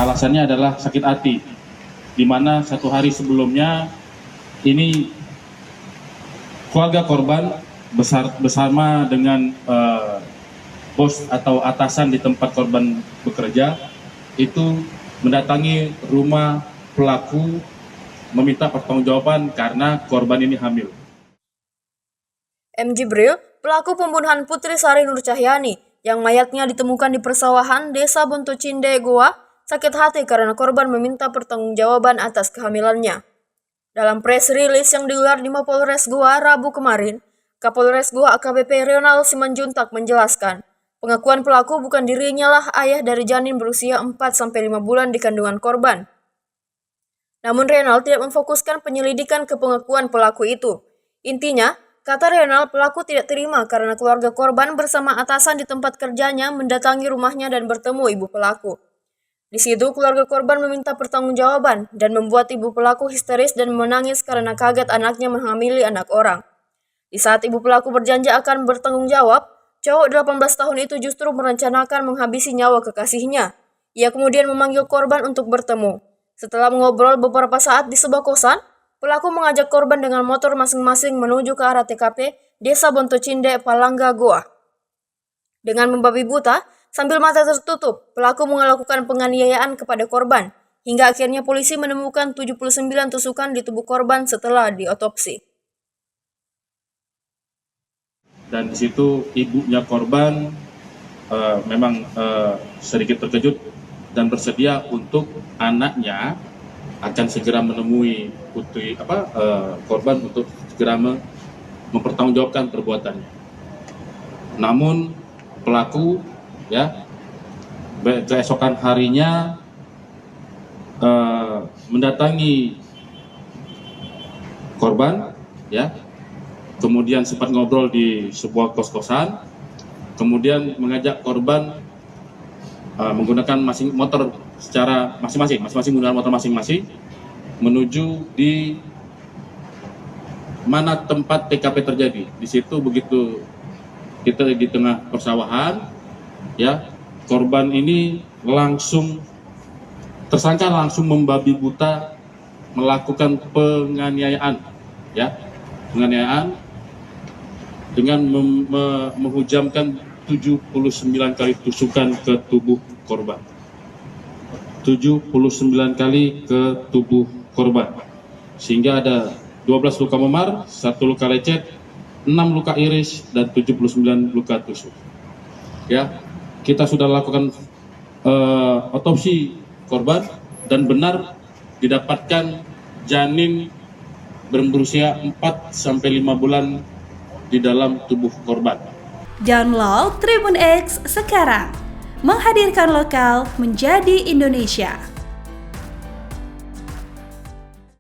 alasannya adalah sakit hati, di mana 1 hari sebelumnya ini keluarga korban bersama dengan bos atau atasan di tempat korban bekerja itu mendatangi rumah pelaku meminta pertanggungjawaban karena korban ini hamil. M. Jibril, pelaku pembunuhan Putri Sari Nur Cahyani yang mayatnya ditemukan di persawahan Desa Bontocinde, Goa, sakit hati karena korban meminta pertanggungjawaban atas kehamilannya. Dalam press release yang digelar di Mapolres Goa Rabu kemarin, Kapolres Goa AKBP Ronald Simanjuntak menjelaskan, pengakuan pelaku bukan dirinya lah ayah dari janin berusia 4-5 bulan di kandungan korban. Namun Ronald tidak memfokuskan penyelidikan ke pengakuan pelaku itu. Intinya, kata Ronald, pelaku tidak terima karena keluarga korban bersama atasan di tempat kerjanya mendatangi rumahnya dan bertemu ibu pelaku. Di situ keluarga korban meminta pertanggungjawaban dan membuat ibu pelaku histeris dan menangis karena kaget anaknya menghamili anak orang. Di saat ibu pelaku berjanji akan bertanggung jawab, cowok 18 tahun itu justru merencanakan menghabisi nyawa kekasihnya. Ia kemudian memanggil korban untuk bertemu. Setelah mengobrol beberapa saat di sebuah kosan, pelaku mengajak korban dengan motor masing-masing menuju ke arah TKP Desa Bontocinde, Palangga, Goa. Dengan membabi buta, sambil mata tertutup, pelaku melakukan penganiayaan kepada korban, hingga akhirnya polisi menemukan 79 tusukan di tubuh korban setelah diotopsi. Dan di situ ibunya korban memang sedikit terkejut dan bersedia untuk anaknya akan segera menemui korban untuk segera mempertanggungjawabkan perbuatannya. Namun pelaku keesokan harinya mendatangi korban kemudian sempat ngobrol di sebuah kos-kosan, kemudian mengajak korban menggunakan motor secara masing-masing menggunakan motor masing-masing menuju di mana tempat TKP terjadi. Di situ begitu kita di tengah persawahan, korban ini tersangka langsung membabi buta melakukan penganiayaan dengan menghujamkan 79 kali tusukan ke tubuh korban. 79 kali ke tubuh korban. Sehingga ada 12 luka memar, 1 luka lecet, 6 luka iris, dan 79 luka tusuk. Kita sudah lakukan otopsi korban dan benar didapatkan janin berusia 4-5 bulan di dalam tubuh korban. Download Tribun X sekarang, menghadirkan lokal menjadi Indonesia.